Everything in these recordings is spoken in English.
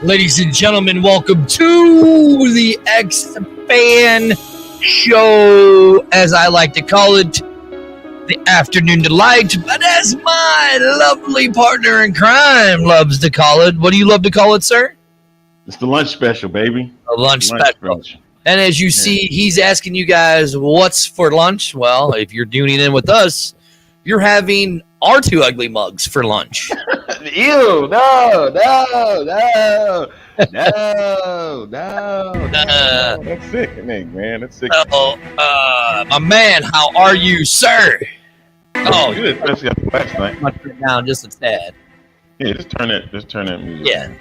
Ladies and gentlemen, welcome to the X-Fan Show, as I like to call it, the afternoon delight, but as my lovely partner in crime loves to call it. What do you love to call it, sir? It's the lunch special, baby. A lunch special. And as you see, he's asking you guys what's for lunch. Well, if you're tuning in with us, you're having our two ugly mugs for lunch. Ew, no. That's sickening, man. That's sickening. My man, how are you, sir? Oh, good, especially after last night. I'm turn it down just a tad. Yeah, just turn that music. Yeah.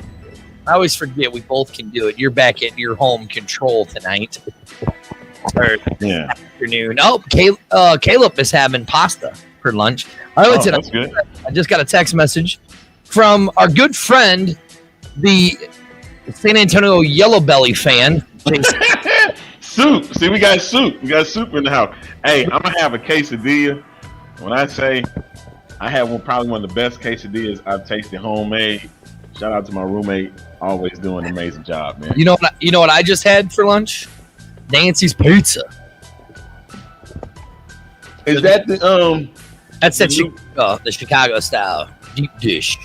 I always forget we both can do it. You're back at your home control tonight. Yeah. Afternoon. Oh, Caleb is having pasta for lunch. That's good. I just got a text message from our good friend, the San Antonio Yellow Belly fan. Soup. See, we got soup. We got soup in the house. Hey, I'm going to have a quesadilla. When I say I have probably one of the best quesadillas I've tasted homemade. Shout out to my roommate, always doing an amazing job, man. You know what I just had for lunch? Nancy's Pizza. Is that the That's the Chicago style deep dish.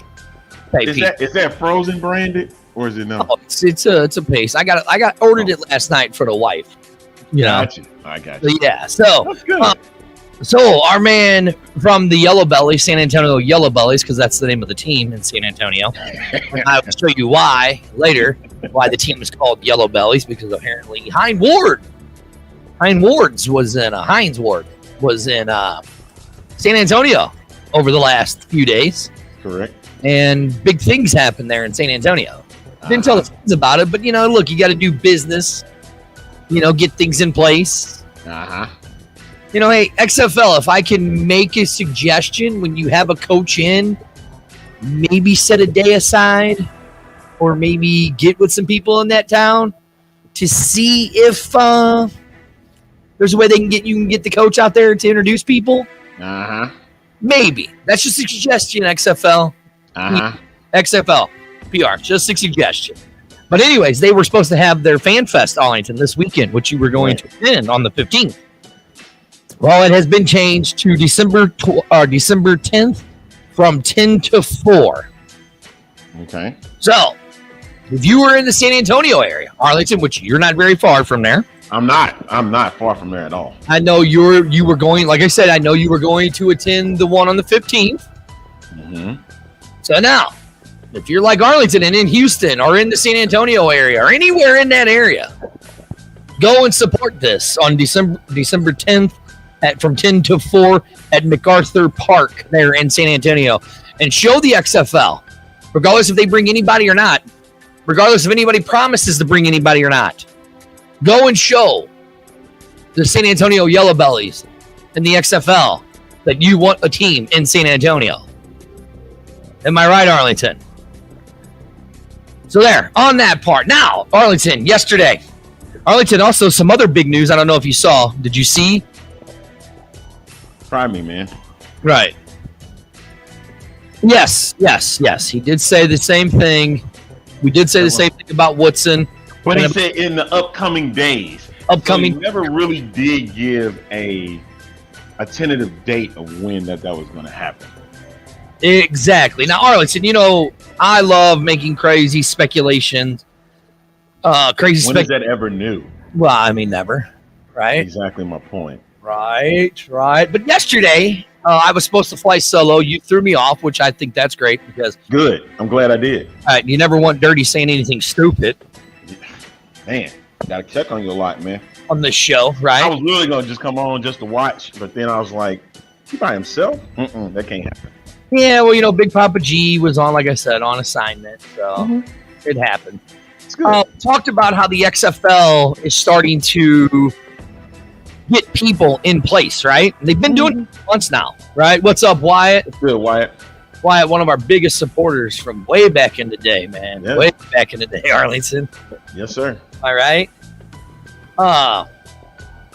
Is that frozen branded or is it not? Oh, it's a paste. I ordered it last night for the wife. You know. I got you. Yeah. So that's good. So our man from the Yellow Belly, San Antonio Yellow Bellies, because that's the name of the team in San Antonio. I will show you why later, why the team is called Yellow Bellies, because apparently Hines Ward was in San Antonio over the last few days. Correct. And big things happened there in San Antonio. Didn't tell the fans about it, but look, you got to do business. Get things in place. Hey, XFL, if I can make a suggestion when you have a coach in, maybe set a day aside or maybe get with some people in that town to see if there's a way you can get the coach out there to introduce people. Maybe. That's just a suggestion, XFL. XFL PR, just a suggestion. But anyways, they were supposed to have their Fan Fest Arlington this weekend, which you were going to attend on the 15th. Well, it has been changed to December 10th from 10 to 4. Okay. So, if you were in the San Antonio area, Arlington, which you're not very far from there. I'm not far from there at all. I know you were going, like I said, I know you were going to attend the one on the 15th. So now, if you're like Arlington and in Houston or in the San Antonio area or anywhere in that area, go and support this on December 10th. From 10 to 4 at MacArthur Park there in San Antonio, and show the XFL, regardless if they bring anybody or not, regardless if anybody promises to bring anybody or not, go and show the San Antonio Yellow Bellies and the XFL that you want a team in San Antonio. Am I right, Arlington? So there, on that part. Now, Arlington, yesterday. Arlington, also some other big news. I don't know if you saw. Did you see? Try me, man. Right. Yes. He did say the same thing. We did say the same thing about Woodson. But he said in the upcoming days. So he never really did give a tentative date of when that was going to happen. Exactly. Now, Arlington, I love making crazy speculations. When is that ever new? Well, I mean, never. Right? Exactly my point. Right. But yesterday, I was supposed to fly solo. You threw me off, which I think that's great because. Good. I'm glad I did. All right. You never want Dirty saying anything stupid. Man, gotta check on you a lot, man. On this show, right? I was really gonna just come on just to watch, but then I was like, he by himself? That can't happen. Yeah, well, Big Papa G was on, like I said, on assignment, so it happened. It's good. Talked about how the XFL is starting to get people in place, right? They've been doing it for months now, right? What's up, Wyatt? It's good, Wyatt. Wyatt, one of our biggest supporters from way back in the day, man. Yeah. Way back in the day, Arlington. Yes, sir. All right.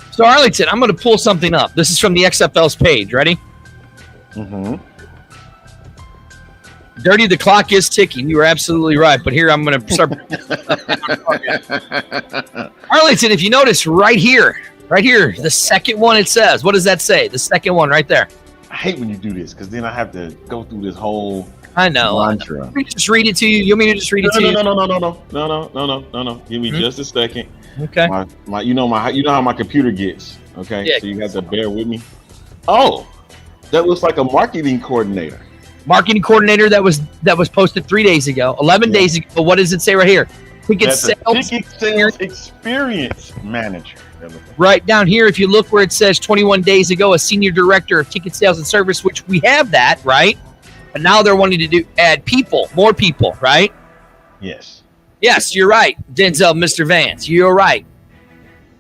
So, Arlington, I'm going to pull something up. This is from the XFL's page. Ready? Dirty, the clock is ticking. You were absolutely right. But here I'm going to start. Arlington, if you notice right here, the second one it says, what does that say? The second one right there. I hate when you do this because then I have to go through this whole mantra. Let me just read it to you. You want me to just read it to you? No. Give me just a second. Okay. You know how my computer gets. Okay. Yeah. So you have to bear with me. Oh, that looks like a marketing coordinator. Marketing coordinator that was posted 3 days ago, 11 days ago. What does it say right here? Ticket sales experience manager. Right down here, if you look where it says 21 days ago, a senior director of ticket sales and service, which we have that, right? But now they're wanting to add more people, right? Yes. Yes, you're right, Denzel, Mr. Vance. You're right.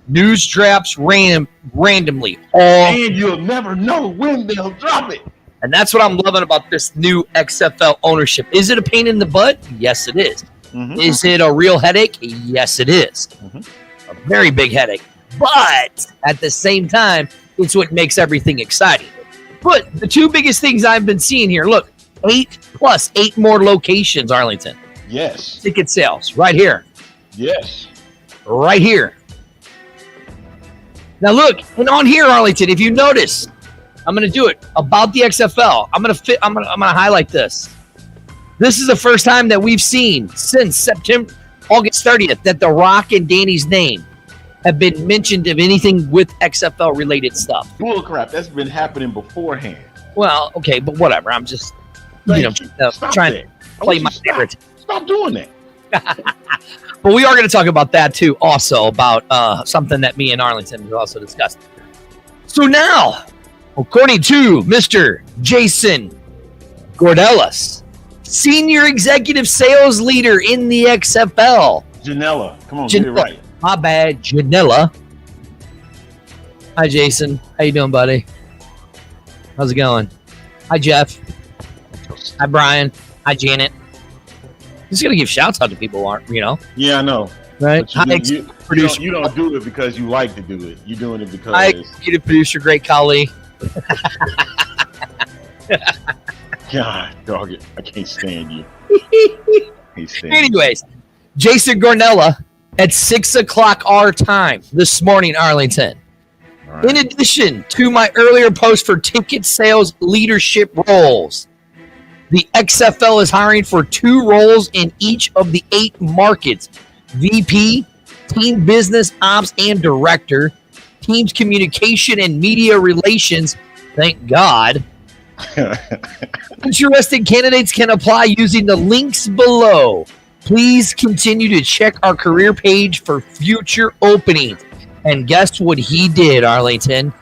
News drops randomly. And you'll never know when they'll drop it. And that's what I'm loving about this new XFL ownership. Is it a pain in the butt? Yes, it is. Mm-hmm. Is it a real headache? Yes, it is. Mm-hmm. A very big headache. But at the same time, it's what makes everything exciting. But the two biggest things I've been seeing here, look, 8 more locations, Arlington. Yes. Ticket sales, right here. Yes. Right here. Now look, and on here, Arlington, if you notice, I'm going to do it about the XFL. I'm going to highlight this. This is the first time that we've seen since August 30th that The Rock and Danny's name have been mentioned of anything with XFL related stuff. Bullcrap. That's been happening beforehand. Well, okay, but whatever. I'm just trying to play my narrative. Stop doing that. But we are going to talk about that too, also about something that me and Arlington have also discussed. So now, according to Mr. Jason Gordelis, Senior Executive Sales Leader in the XFL. Janella. Come on, get it right. My bad, Janella. Hi, Jason. How you doing, buddy? How's it going? Hi, Jeff. Hi, Brian. Hi, Janet. Just going to give shouts out to people, you know? Yeah, I know. Right? Producer. You don't do it because you like to do it. You're doing it because... Hi, executive producer, great colleague. God, dog it. I can't stand you. Anyways, Jason Gornella at 6 o'clock our time this morning, Arlington. Right. In addition to my earlier post for ticket sales leadership roles, the XFL is hiring for 2 roles in each of the 8 markets: VP, Team Business Ops and Director, Teams Communication and Media Relations. Thank God. Interested candidates can apply using the links below. Please continue to check our career page for future openings. And guess what he did, Arlington?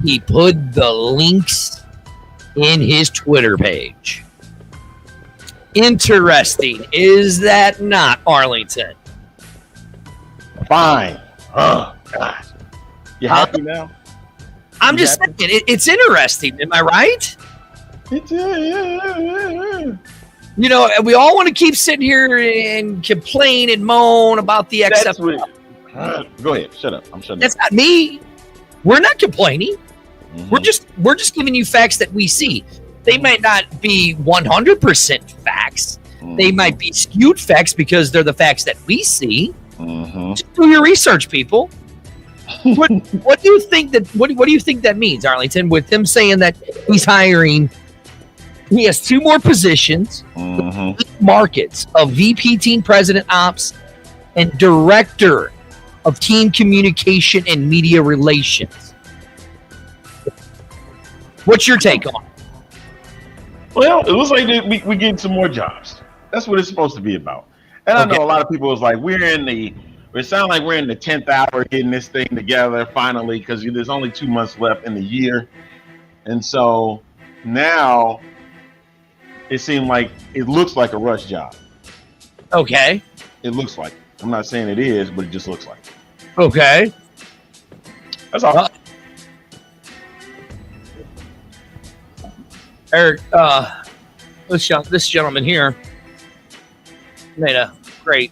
He put the links in his Twitter page. Interesting, is that not, Arlington? Fine. Oh, God. You happy now? I'm just saying, it's interesting. Am I right? You know, we all want to keep sitting here and complain and moan about the XFL. Go ahead. Shut up. I'm shutting up. That's not me. We're not complaining. Mm-hmm. We're just giving you facts that we see. They might not be 100% facts. Mm-hmm. They might be skewed facts because they're the facts that we see. Mm-hmm. Just do your research, people. What do you think that? What do you think that means, Arlington? With him saying that he's hiring, he has 2 more positions, 8 markets of VP, Team President Ops, and Director of Team Communication and Media Relations. What's your take on it? Well, it looks like we getting some more jobs. That's what it's supposed to be about. And I know a lot of people was like, it sounds like we're in the 10th hour getting this thing together finally, because there's only 2 months left in the year. And so now it looks like a rush job. Okay. It looks like it. I'm not saying it is, but it just looks like it. Okay. That's all. Eric, this gentleman here made a great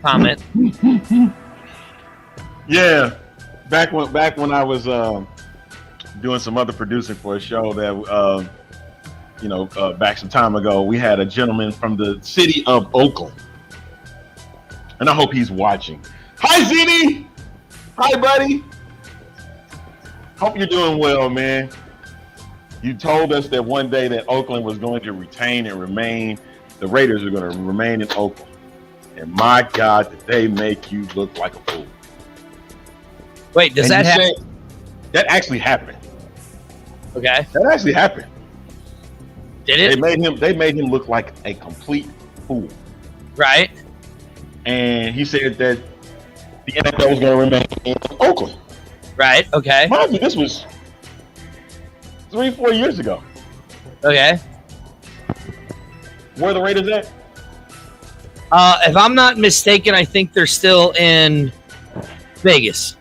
comment. Yeah, back when I was doing some other producing for a show that back some time ago, we had a gentleman from the city of Oakland, and I hope he's watching. Hi, Zini. Hi, buddy. Hope you're doing well, man. You told us that one day that Oakland was going to retain and remain. The Raiders are going to remain in Oakland. And my God, did they make you look like a fool. Wait, does that happen? That actually happened. Okay. That actually happened. Did it? They made him look like a complete fool. Right. And he said that the NFL was going to remain in Oakland. Right. Okay. Mind you, this was 3-4 years ago. Okay. Where are the Raiders at? If I'm not mistaken, I think they're still in Vegas.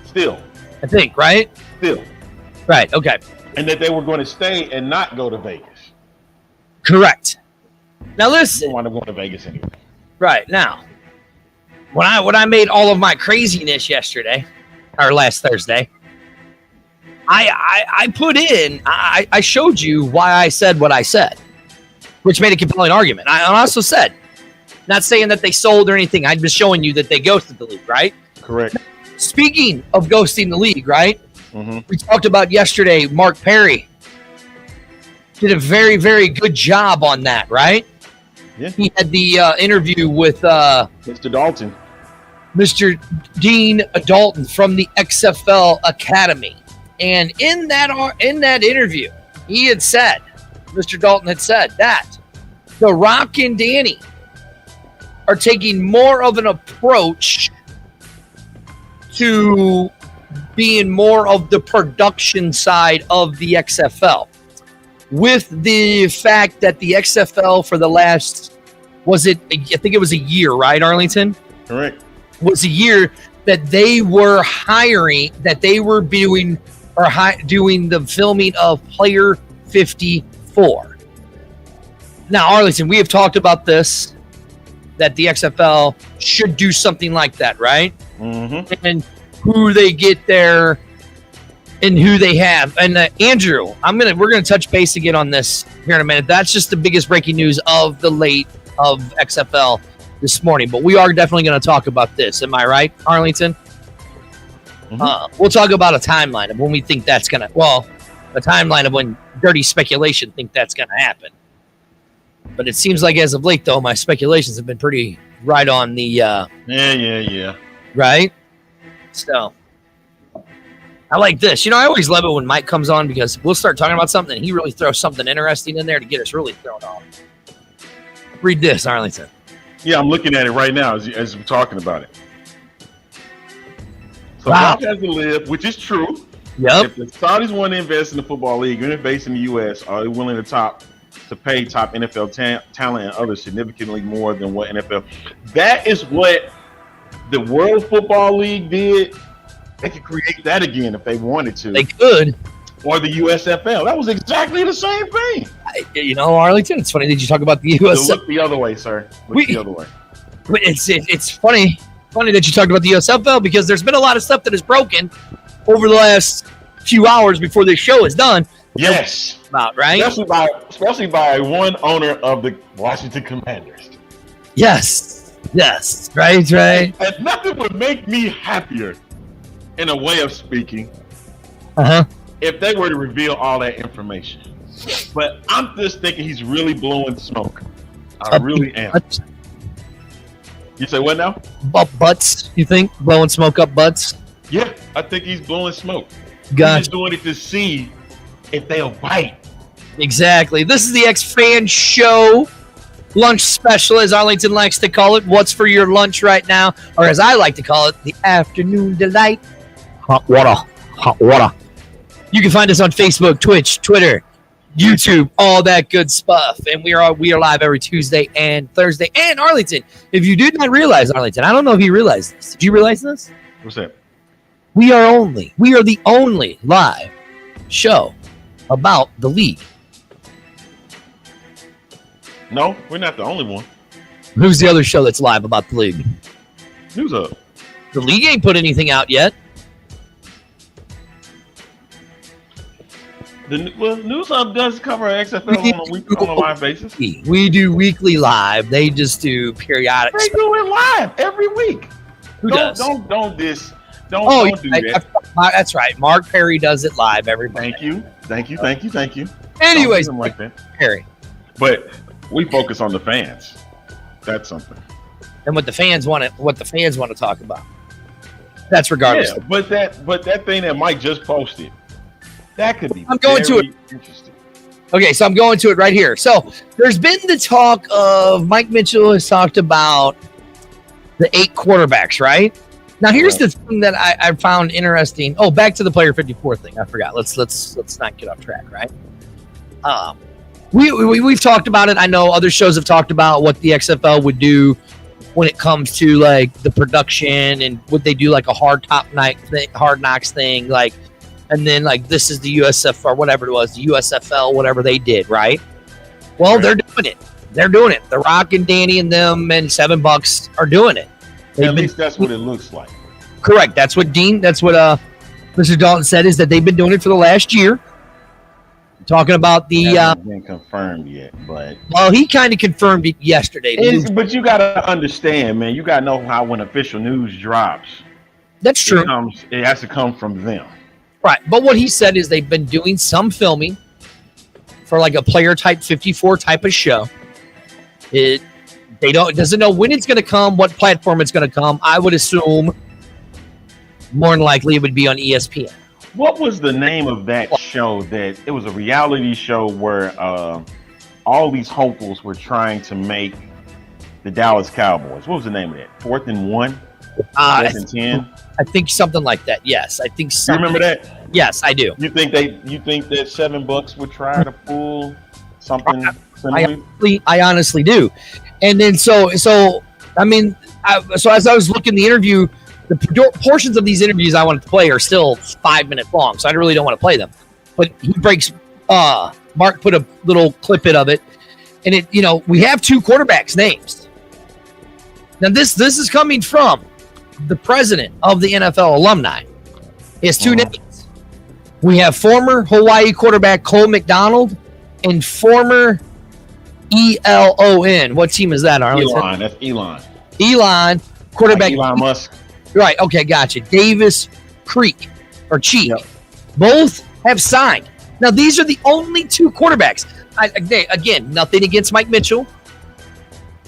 Still. I think, right? Still. Right. Okay. And that they were going to stay and not go to Vegas. Correct. Now They listen. didn't want to go to Vegas anyway. Right now, when I made all of my craziness yesterday or last Thursday, I put in. I showed you why I said what I said, which made a compelling argument. I also said, not saying that they sold or anything. I'm just showing you that they ghosted the league, right? Correct. Speaking of ghosting the league, right? Mm-hmm. We talked about yesterday. Mark Perry did a very, very good job on that, right? Yeah. He had the interview with Mr. Dalton. Mr. Dean Dalton from the XFL Academy. And in that interview, he had said, Mr. Dalton had said that The Rock and Danny are taking more of an approach to being more of the production side of the XFL. With the fact that the XFL for the last, I think it was a year, right, Arlington? Correct. Was a year that they were hiring, that they were doing the filming of Player 54. Now, Arlington, we have talked about this, that the XFL should do something like that, right? Mm-hmm. And who they get there and who they have. And Andrew, we're gonna touch base again on this here in a minute. That's just the biggest breaking news of the late of XFL this morning. But we are definitely going to talk about this. Am I right, Arlington? Mm-hmm. We'll talk about a timeline of when we think that's going to, a timeline of when dirty speculation think that's going to happen. But it seems like as of late, though, my speculations have been pretty right on the... Yeah. Right? So, I like this. I always love it when Mike comes on because we'll start talking about something and he really throws something interesting in there to get us really thrown off. Read this, Arlington. Yeah, I'm looking at it right now as we're talking about it. So wow. Rock has to live, which is true. Yep. If the Saudis want to invest in the football league, even if based in the U.S., are they willing to pay top NFL talent and others significantly more than what NFL? That is what the World Football League did. They could create that again if they wanted to. They could. Or the USFL. That was exactly the same thing. Arlington, it's funny that you talk about the USFL. So look the other way, sir. Look the other way. It's funny that you talked about the USFL because there's been a lot of stuff that is broken over the last few hours before this show is done. Yes. About, right? Especially by one owner of the Washington Commanders. Yes. Right. And nothing would make me happier, in a way of speaking, if they were to reveal all that information. But I'm just thinking he's really blowing smoke. I really am. You say what now? Butts, you think? Blowing smoke up butts? Yeah, I think he's blowing smoke. Gotcha. He's doing it to see if they'll bite. Exactly. This is the X-Fan Show lunch special, as Arlington likes to call it. What's for your lunch right now? Or as I like to call it, the afternoon delight. Hot water. You can find us on Facebook, Twitch, Twitter, YouTube, all that good stuff. And we are live every Tuesday and Thursday. And Arlington, if you did not realize, Arlington, I don't know if you realized this. Did you realize this? What's that? We are the only live show about the league. No, we're not the only one. Who's the other show that's live about the league? News Hub. The league ain't put anything out yet. News Hub does cover XFL on a live basis. We do weekly live. They just do periodic. They do it live every week. Who does? Don't do that. That's right. Mark Perry does it live every week. Thank you. Anyways, like that. Perry. But we focus on the fans. That's something. And what the fans want to talk about. That's regardless. Yeah, but that thing that Mike just posted, that could be. I'm going to it. Interesting. Okay, so I'm going to it right here. So there's been the talk of Mike Mitchell has talked about the 8 quarterbacks, right? Now here's the thing that I found interesting. Oh, back to the player 54 thing. I forgot. Let's not get off track, right? We've talked about it. I know other shows have talked about what the XFL would do when it comes to like the production and would they do like a hard knocks thing, like, and then like this is the USF or whatever it was, the USFL, whatever they did, right? Well, They're doing it. They're doing it. The Rock and Danny and them and $7 are doing it. At least that's what it looks like. Correct. That's what Mr. Dalton said, is that they've been doing it for the last year. Talking about the hasn't been confirmed yet, but he kind of confirmed it yesterday. But you got to understand, man. You got to know how when official news drops. That's true. It has to come from them, right? But what he said is they've been doing some filming for like a player type 54 type of show. It doesn't know when it's going to come, what platform it's going to come. I would assume more than likely it would be on ESPN. What was the name of that show? That it was a reality show where all these hopefuls were trying to make the Dallas Cowboys. What was the name of that? 4th and 1? 4th and 10? I think something like that. Yes, I think so. You remember that? Yes, I do. You think that $7 would try to pull something similar? I honestly do. And then so I mean, as I was looking at the interview, the portions of these interviews I wanted to play are still 5 minutes long, so I really don't want to play them. But he breaks. Mark put a little clip of it, and we have 2 quarterbacks' names. Now this is coming from the president of the NFL alumni. He has 2 names. We have former Hawaii quarterback Cole McDonald and former ELON. What team is that, Arlington? Elon. That's Elon. Elon quarterback. Like Elon Musk. Right. Okay. Gotcha. Davis Creek or Cheek. Yep. Both have signed. Now, these are the only 2 quarterbacks. Again, nothing against Mike Mitchell.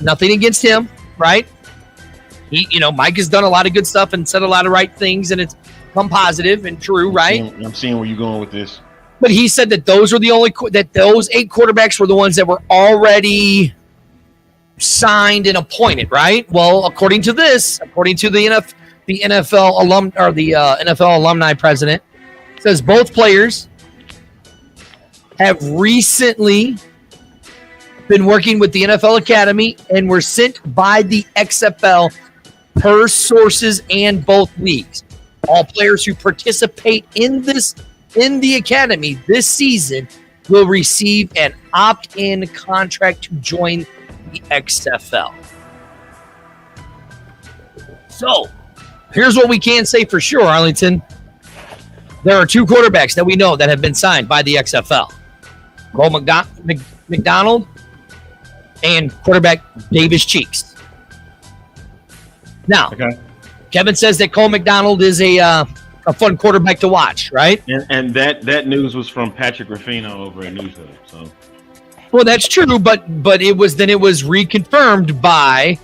Nothing against him. Right. Mike has done a lot of good stuff and said a lot of right things, and it's come positive and true. Right. I'm seeing where you're going with this. But he said that those 8 quarterbacks were the ones that were already signed and appointed. Right. Well, according to the NFL NFL alumni president, says both players have recently been working with the NFL Academy and were sent by the XFL per sources and both leagues. All players who participate in the academy this season will receive an opt-in contract to join the XFL. So, here's what we can say for sure, Arlington. There are 2 quarterbacks that we know that have been signed by the XFL. Cole McDonald and quarterback Davis Cheeks. Now, Kevin says that Cole McDonald is a fun quarterback to watch, right? And that news was from Patrick Ruffino over at News Hub. So, well, that's true, but it was reconfirmed by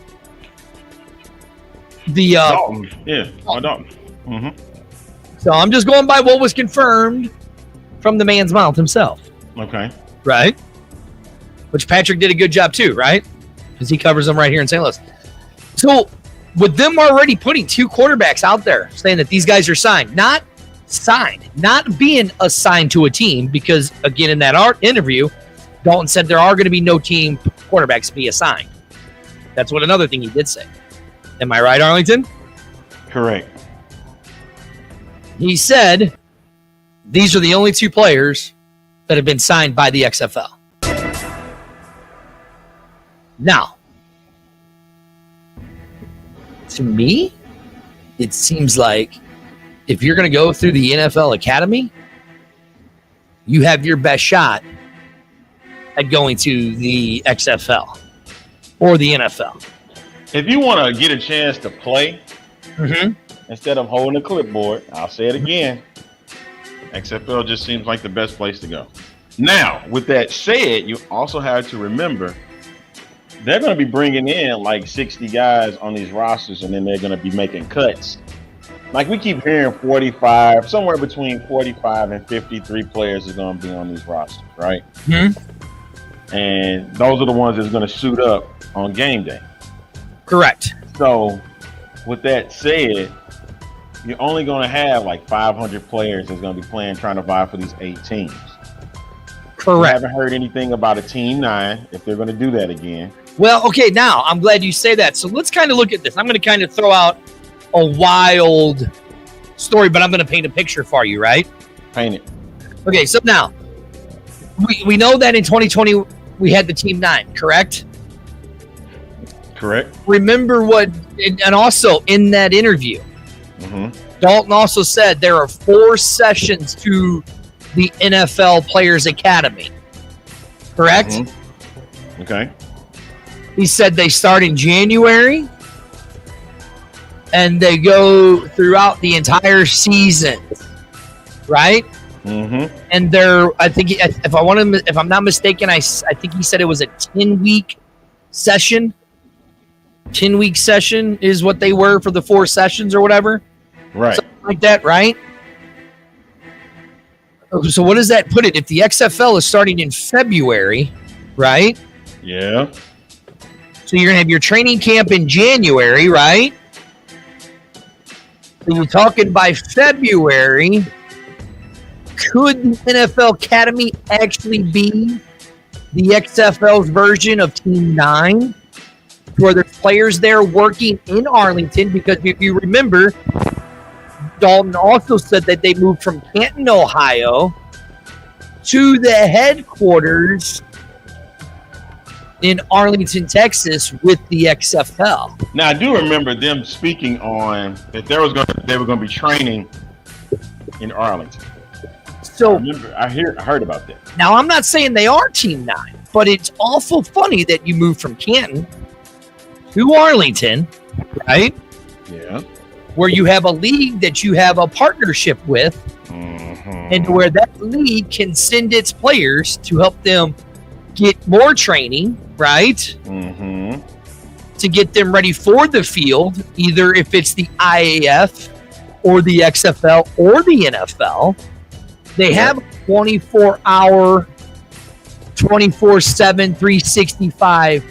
the Dalton. Yeah, Dalton. Mm-hmm. So I'm just going by what was confirmed from the man's mouth himself. Okay. Right? Which Patrick did a good job too, right? Because he covers them right here in St. Louis. So with them already putting 2 quarterbacks out there saying that these guys are not being assigned to a team, because again, in that interview, Dalton said there are going to be no team quarterbacks to be assigned. That's what another thing he did say. Am I right, Arlington? Correct. He said these are the only 2 players that have been signed by the XFL. Now, to me, it seems like if you're going to go through the NFL Academy, you have your best shot at going to the XFL or the NFL. If you want to get a chance to play instead of holding a clipboard, I'll say it again, XFL just seems like the best place to go. Now, with that said, you also have to remember they're going to be bringing in like 60 guys on these rosters, and then they're going to be making cuts. Like we keep hearing 45, somewhere between 45 and 53 players is going to be on these rosters, right? And those are the ones that's going to suit up on game day. Correct. So, with that said, you're only going to have like 500 players that's going to be playing, trying to vie for these 8 teams. Correct. I haven't heard anything about a Team 9, if they're going to do that again. Well, okay, now I'm glad you say that. So let's kind of look at this. I'm going to kind of throw out a wild story, but I'm going to paint a picture for you, right? Paint it. Okay, so now we know that in 2020 we had the Team 9, correct? Correct. Remember what, and also in that interview, Dalton also said there are 4 sessions to the NFL Players Academy, correct? Okay. He said they start in January and they go throughout the entire season, right? And they're, I think, if I'm not mistaken, I think he said it was a 10-week session. 10-week session is what they were for the 4 sessions or whatever. Right. Something like that, right? So what does that put it? If the XFL is starting in February, right? Yeah. So you're going to have your training camp in January, right? So you're talking by February, could the NFL Academy actually be the XFL's version of Team 9? Where there's players there working in Arlington? Because if you remember, Dalton also said that they moved from Canton, Ohio to the headquarters in Arlington, Texas with the XFL. Now, I do remember them speaking on that they were going to be training in Arlington. So I heard about that. Now, I'm not saying they are Team 9, but it's awful funny that you moved from Canton to Arlington, right? Yeah. Where you have a league that you have a partnership with, and where that league can send its players to help them get more training, right? To get them ready for the field, either if it's the IAF or the XFL or the NFL. They have a 24-hour, 24/7, 365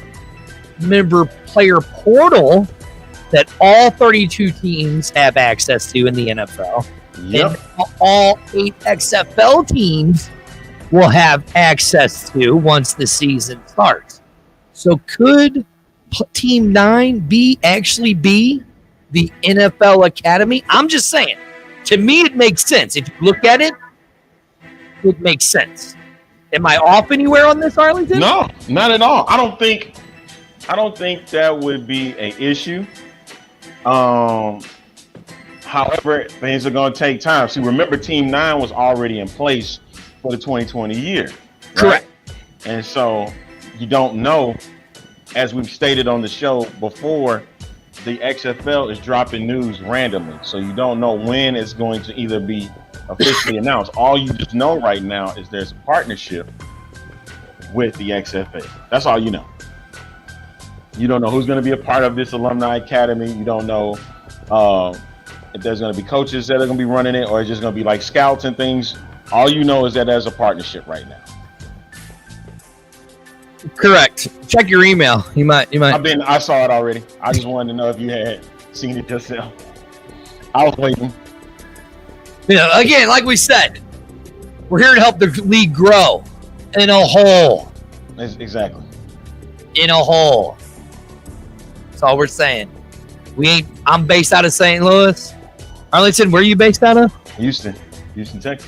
member player portal that all 32 teams have access to in the NFL. Yep. And all 8 XFL teams will have access to once the season starts. So could Team 9 actually be the NFL Academy? I'm just saying. To me, it makes sense. If you look at it, it makes sense. Am I off anywhere on this, Arlington? No, not at all. I don't think that would be an issue. However, things are going to take time. See, remember, Team 9 was already in place for the 2020 year. Right? Correct. And so you don't know, as we've stated on the show before, the XFL is dropping news randomly. So you don't know when it's going to either be officially announced. All you just know right now is there's a partnership with the XFL. That's all you know. You don't know who's going to be a part of this alumni academy. You don't know if there's going to be coaches that are going to be running it, or it's just going to be like scouts and things. All you know is that there's a partnership right now. Correct. Check your email. You might. I saw it already. I just wanted to know if you had seen it yourself. I was waiting. Again, like we said, we're here to help the league grow in a whole. Exactly. In a whole. That's all we're saying. I'm based out of St. Louis. Arlington, where are you based out of? Houston, Texas.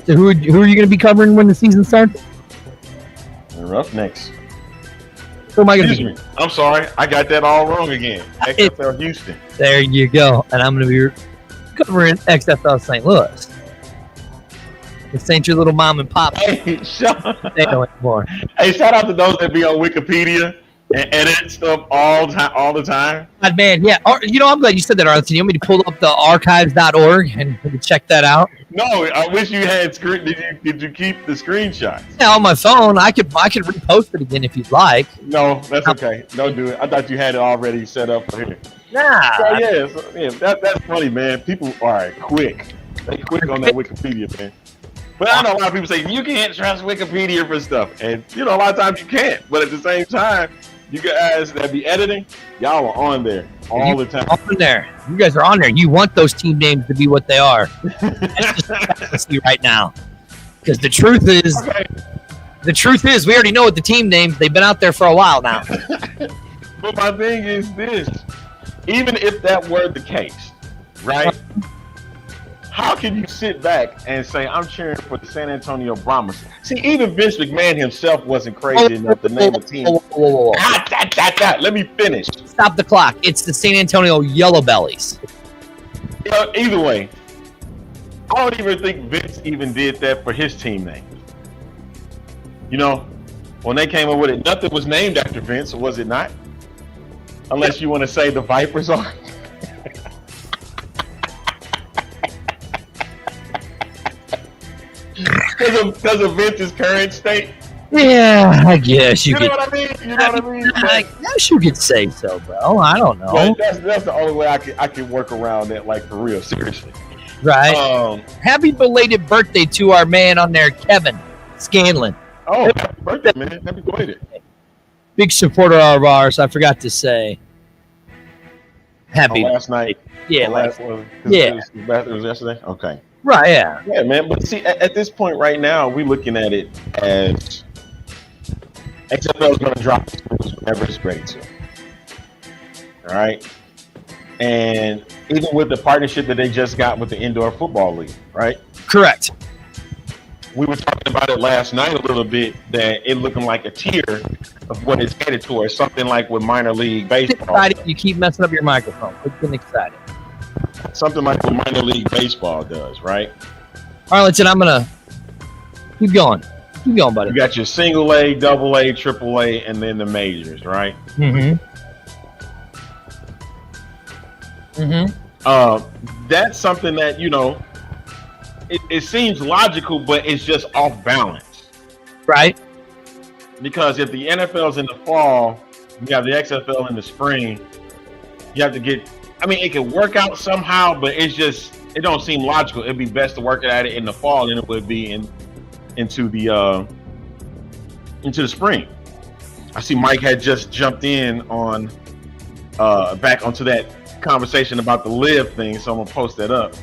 So who are you going to be covering when the season starts? The Roughnecks. Who am I going to be? I'm sorry, I got that all wrong again. XFL Houston. There you go. And I'm going to be covering XFL St. Louis. This ain't your little mom and pop. Hey, They know anymore. Hey, shout out to those that be on Wikipedia and edit stuff all the time. God, man, yeah. I'm glad you said that, Arlington. You want me to pull up the archives.org and check that out? No, I wish you had screen. Did you keep the screenshots? Yeah, on my phone. I could repost it again if you'd like. No, that's okay. Don't do it. I thought you had it already set up for here. Nah. That's funny, man. People are quick. They quick on that Wikipedia, man. But I know a lot of people say you can't trust Wikipedia for stuff, and a lot of times you can't. But at the same time, you guys that be editing, y'all are on there all the time. On there, you guys are on there. You want those team names to be what they are. That's just right now, because the truth is, we already know what the team names. They've been out there for a while now. But my thing is this: even if that were the case, right? How can you sit back and say, I'm cheering for the San Antonio Brahmas? See, even Vince McMahon himself wasn't crazy enough to name a team. Let me finish. Stop the clock. It's the San Antonio Yellow Bellies. Either way, I don't even think Vince even did that for his team name. When they came up with it, nothing was named after Vince, was it not? Unless you want to say the Vipers are. Because of Vince's current state? Yeah, I guess you could. You know what I mean? I guess you could say so, bro. I don't know. But that's the only way I can work around that, like, for real, seriously. Right. Happy belated birthday to our man on there, Kevin Scanlon. Oh, happy birthday, man. Happy belated. Big supporter of ours. I forgot to say. Happy. Last night. Yeah. It was yesterday? Okay. Right, yeah. Yeah, man. But see, at this point right now, we're looking at it as XFL is going to drop whenever it's ready to. All right? And even with the partnership that they just got with the Indoor Football League, right? Correct. We were talking about it last night a little bit, that it looking like a tier of what it's headed towards, something like with minor league baseball. You keep messing up your microphone. It's been exciting. Something like what minor league baseball does, right? Arlington, I'm going to keep going. Keep going, buddy. You got your single A, double A, triple A, and then the majors, right? Mm-hmm. That's something that, it seems logical, but it's just off balance. Right. Because if the NFL's in the fall, you have the XFL in the spring, you have to get... it can work out somehow, but it don't seem logical. It'd be best to work at it in the fall than it would be into the spring. I see Mike had just jumped in on back onto that conversation about the live thing, so I'm gonna post that up.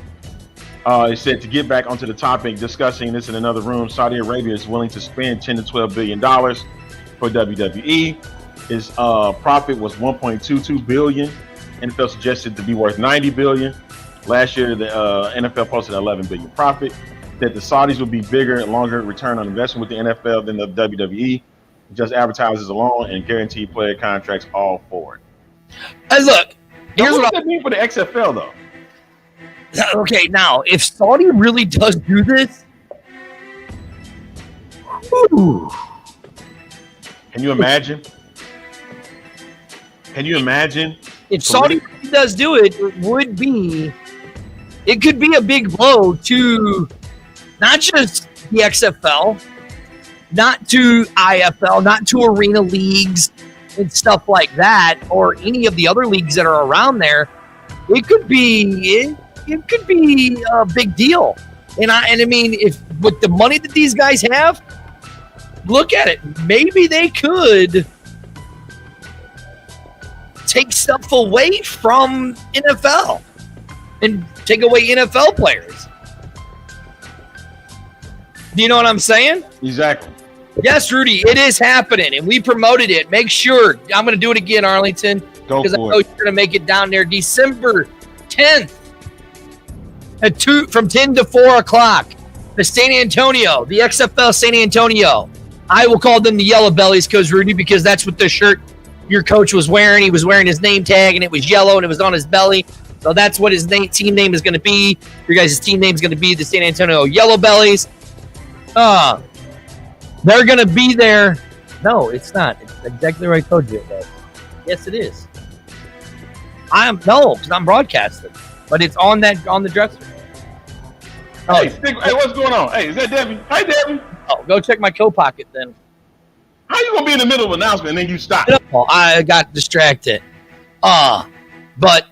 He said, to get back onto the topic, discussing this in another room, Saudi Arabia is willing to spend $10 to $12 billion for WWE. His profit was $1.22 billion. NFL suggested to be worth $90 billion. Last year, the NFL posted $11 billion profit. That the Saudis would be bigger and longer return on investment with the NFL than the WWE. Just advertises alone and guaranteed player contracts all forward. Hey, look. Here's what that mean for the XFL, though. Okay, now, if Saudi really does do this, whew. Can you imagine? If Saudi really does do it, it could be a big blow to not just the XFL, not to IFL, not to arena leagues and stuff like that, or any of the other leagues that are around there. It could be a big deal. And I mean, if with the money that these guys have, look at it. Maybe they could take stuff away from NFL and take away NFL players. Do you know what I'm saying? Exactly. Yes, Rudy, it is happening, and we promoted it. Make sure. I'm going to do it again, Arlington, because I know you're going to make it down there December 10th from 10 to 4 o'clock. The San Antonio, the XFL San Antonio. I will call them the Yellow Bellies, because that's what the shirt your coach was wearing. He was wearing his name tag, and it was yellow, and it was on his belly. So that's what his team name is going to be. Your guys' team name is going to be the San Antonio Yellow Bellies. They're going to be there. No, it's not. It's exactly what I told you it was. Yes, it is. Because I'm broadcasting, but it's on the dresser. Oh, hey, what's going on? Hey, is that Debbie? Hi, Debbie. Oh, go check my coat pocket then. How you gonna be in the middle of an announcement and then you stop? I got distracted. But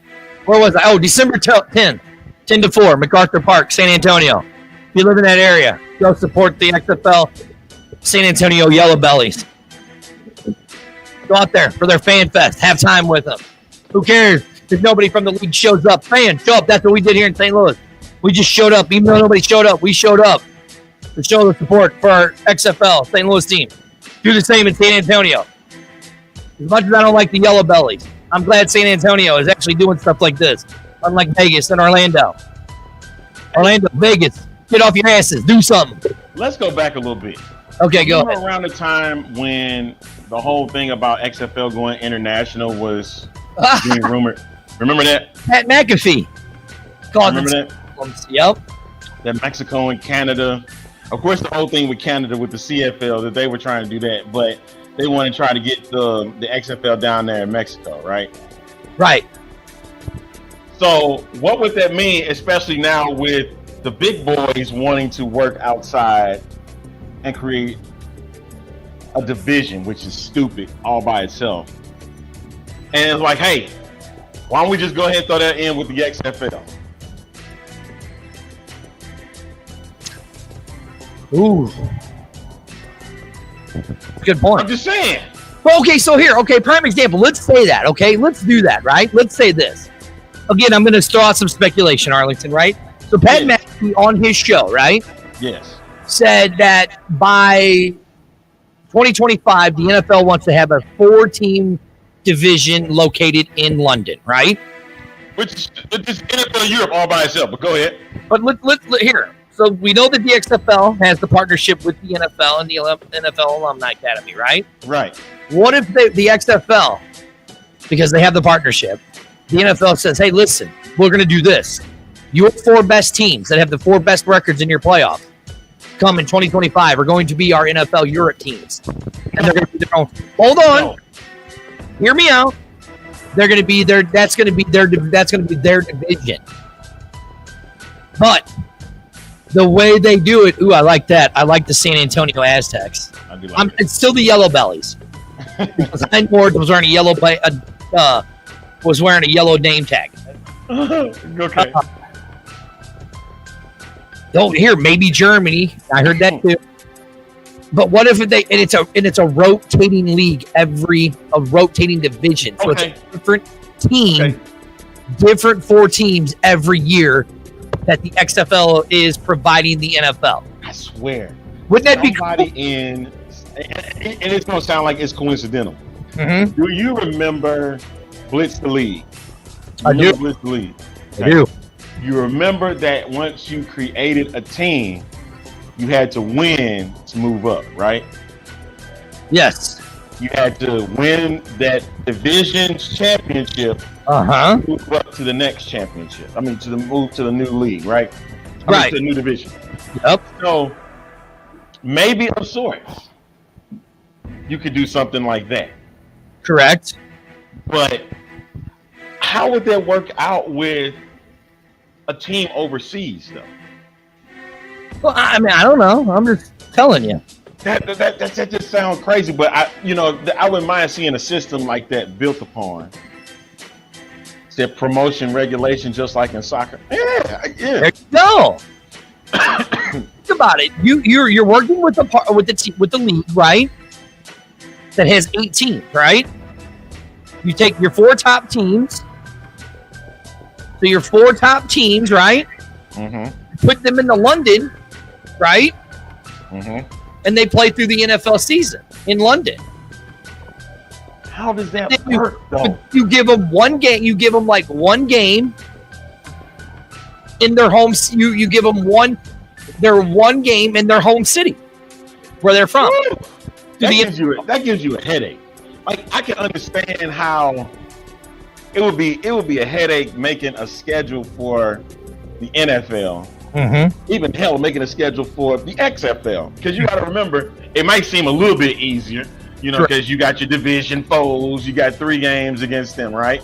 where was I? Oh, December 10, 10 to 4, MacArthur Park, San Antonio. If you live in that area, go support the XFL San Antonio Yellow Bellies. Go out there for their fan fest. Have time with them. Who cares if nobody from the league shows up? Fans, show up. That's what we did here in St. Louis. We just showed up. Even though nobody showed up, we showed up to show the support for our XFL St. Louis team. Do the same in San Antonio. As much as I don't like the Yellow Bellies, I'm glad San Antonio is actually doing stuff like this, unlike Vegas and Orlando. Vegas, get off your asses. Do something. Let's go back a little bit. Okay, go ahead. Around the time when the whole thing about XFL going international was being rumored. Remember that? Pat McAfee. Remember that? Yep. That Mexico and Canada. Of course, the whole thing with Canada with the CFL, that they were trying to do that, but they want to try to get the XFL down there in Mexico, right? Right. So what would that mean, especially now with the big boys wanting to work outside and create a division, which is stupid all by itself? And it's like, hey, why don't we just go ahead and throw that in with the XFL? Ooh. Good point. I'm just saying. Well, okay, so here, prime example. Let's say that, okay? Let's do that, right? Let's say this. Again, I'm going to throw out some speculation, Arlington, right? So Pat McAfee on his show, right? Yes. Said that by 2025, the NFL wants to have a 4-team division located in London, right? Which is NFL Europe all by itself, but go ahead. But let's here. So we know that the XFL has the partnership with the NFL and the NFL Alumni Academy, right? Right. What if the XFL, because they have the partnership, the NFL says, hey, listen, we're going to do this. Your 4 best teams that have the 4 best records in your playoffs come in 2025 are going to be our NFL Europe teams. And they're going to be their own. Hold on. No. Hear me out. They're going to be their, that's going to be their division. But the way they do it, I like that. I like the San Antonio Aztecs. It's still the Yellow Bellies. Because Hein Ward was wearing a yellow name tag. Okay. Maybe Germany. I heard that too. But what if it's a rotating league, a rotating division. So it's a different team, different 4 teams every year that the XFL is providing the NFL. I swear. Wouldn't that be cool? And it's going to sound like it's coincidental. Mm-hmm. Do you remember Blitz the League? I do. Blitz the League. I do. You remember that once you created a team, you had to win to move up, right? Yes. You had to win that division championship. Move up to the next championship. Move to the new league, right? To the new division. Yep. So maybe of sorts, you could do something like that. Correct. But how would that work out with a team overseas, though? Well, I don't know. I'm just telling you. That just sounds crazy. But I wouldn't mind seeing a system like that built upon that promotion regulation, just like in soccer. Yeah. There you go. Think about it. You're working with the league, right? That has 8 teams, right? You take your 4 top teams. So your 4 top teams, right? Mm-hmm. Put them into London, right? Mm-hmm. And they play through the NFL season in London. How does that work, though? You give them one game. You give them like one game in their home. You give them one game in their home city where they're from. That gives you a headache. Like, I can understand how it would be a headache making a schedule for the NFL Even hell, making a schedule for the XFL, because you got to remember, it might seem a little bit easier, because you got your division foes, you got 3 games against them, right?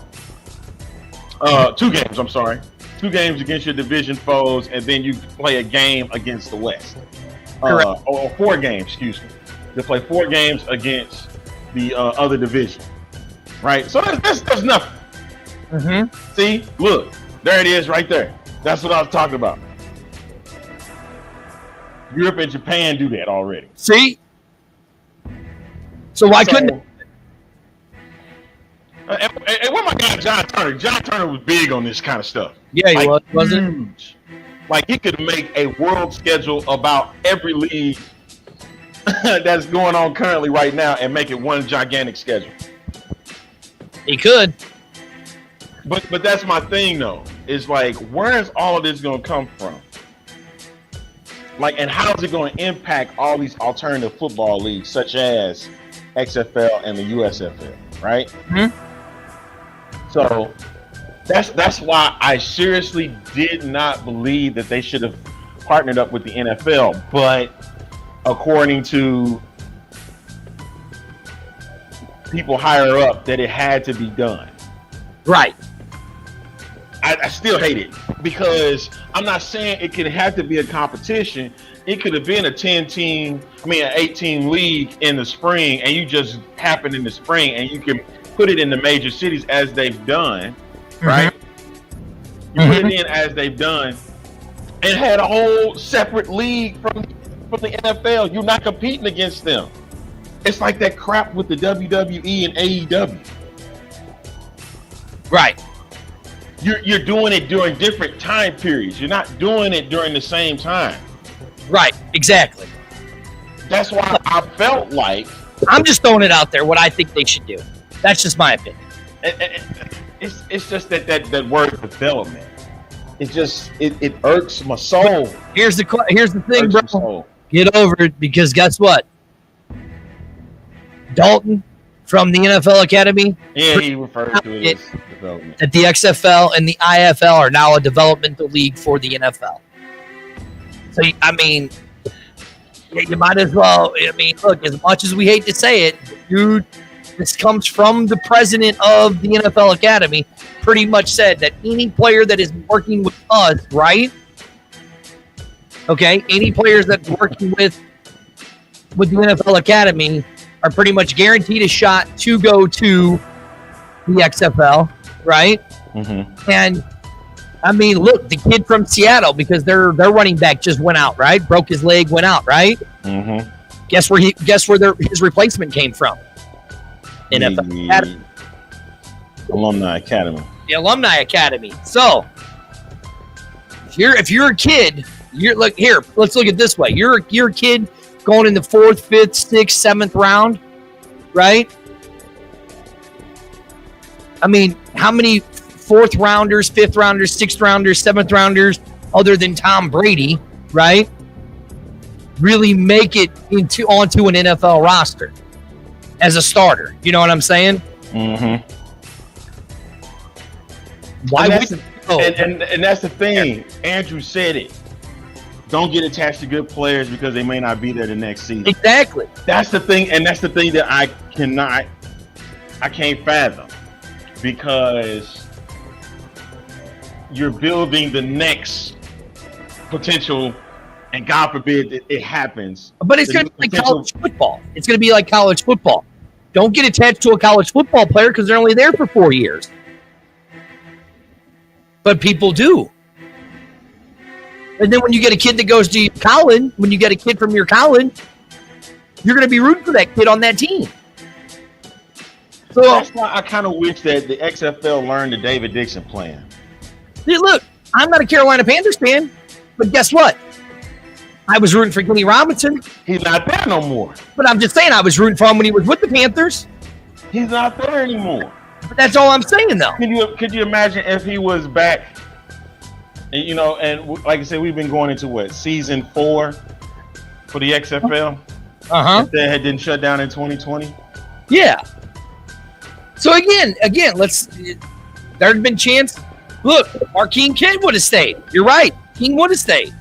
2 games, I'm sorry. 2 games against your division foes, and then you play a game against the West. Or 4 games, excuse me. You play 4 games against the other division, right? So that's nothing. See, look, there it is right there. That's what I was talking about. Europe and Japan do that already. See? So why couldn't... And what my guy John Turner? John Turner was big on this kind of stuff. Yeah, he wasn't. Huge. Like, he could make a world schedule about every league that's going on currently right now and make it one gigantic schedule. He could. But that's my thing, though. Is like, where is all of this going to come from? Like, and how is it going to impact all these alternative football leagues, such as XFL and the USFL, right? So that's why I seriously did not believe that they should have partnered up with the NFL. But according to people higher up, that it had to be done. Right. I still hate it, because I'm not saying it could have to be a competition. It could have been an 8-team league in the spring, and you just happen in the spring, and you can put it in the major cities as they've done, right? You put it in as they've done, and had a whole separate league from the NFL. You're not competing against them. It's like that crap with the WWE and AEW. Right. You're doing it during different time periods. You're not doing it during the same time. Right, exactly. That's why I felt like... I'm just throwing it out there, what I think they should do. That's just my opinion. It's just that word development. It irks my soul. Here's the thing, bro. Get over it, because guess what? Dalton from the NFL Academy. Yeah, he refers to it as development. That the XFL and the IFL are now a developmental league for the NFL. So, I mean, you might as well. I mean, look, as much as we hate to say it, dude, this comes from the president of the NFL Academy, pretty much said that any player that is working with us, right? Okay, any players that are working with the NFL Academy are pretty much guaranteed a shot to go to the XFL, right? And I mean, look, the kid from Seattle, because their running back just went out, right? Broke his leg, went out, right? Guess where his replacement came from? NFL Academy. Alumni Academy. The Alumni Academy. So, if you're a kid, let's look at it this way. You're a kid going in the 4th, 5th, 6th, 7th round, right? I mean, how many 4th rounders, 5th rounders, 6th rounders, 7th rounders, other than Tom Brady, right, really make it onto an NFL roster as a starter? You know what I'm saying? Why and that's the thing. Andrew said it. Don't get attached to good players because they may not be there the next season. Exactly. That's the thing, and that's the thing that I can't fathom, because you're building the next potential, and God forbid it happens. But it's going to be like college football. It's going to be like college football. Don't get attached to a college football player because they're only there for 4 years. But people do. And then when you get a kid that goes to college, when you get a kid from your college, you're going to be rooting for that kid on that team. So that's why I kind of wish that the XFL learned the David Dixon plan. See, look, I'm not a Carolina Panthers fan, but guess what? I was rooting for Kenny Robinson. He's not there no more. But I'm just saying I was rooting for him when he was with the Panthers. He's not there anymore. But that's all I'm saying, though. Could you imagine if he was back? And, and like I said, we've been going into season 4 for the XFL. If they didn't shut down in 2020. Yeah. So again, there'd been chance. Look, our King Kid would have stayed. You're right. King would have stayed.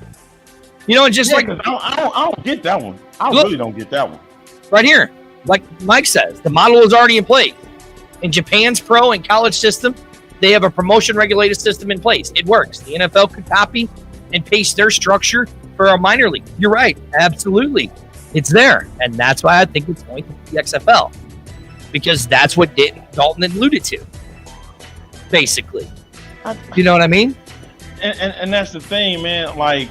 You know, just like I don't get that one. Really don't get that one. Right here, like Mike says, the model is already in place. In Japan's pro and college system, they have a promotion regulated system in place. It works. The NFL could copy and paste their structure for a minor league. You're right. Absolutely. It's there. And that's why I think it's going to be the XFL. Because that's what Dalton alluded to. Basically. You know what I mean? And that's the thing, man. Like,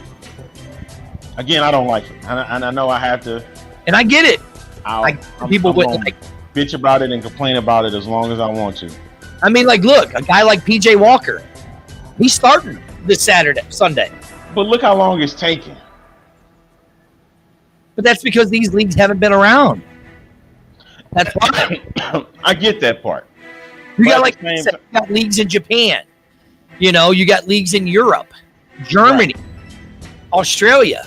again, I don't like it. And I know I have to. And I get it. People would like bitch about it and complain about it as long as I want to. I mean, like, look, a guy like PJ Walker, he's starting this Sunday. But look how long it's taking. But that's because these leagues haven't been around. That's why. I get that part. You got leagues in Japan. You know, you got leagues in Europe, Germany, Australia.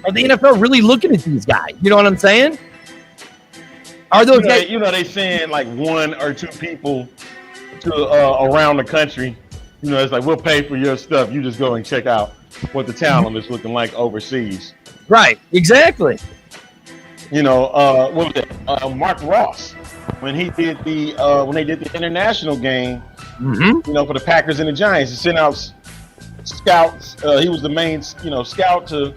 Are the NFL really looking at these guys? You know what I'm saying? Are those guys? You know, they send like one or two people to around the country. You know, it's like, we'll pay for your stuff. You just go and check out what the talent is looking like overseas. Right. Exactly. You know, what was it? Mark Ross, when he did when they did the international game, you know, for the Packers and the Giants, he sent out scouts. He was the main, scout to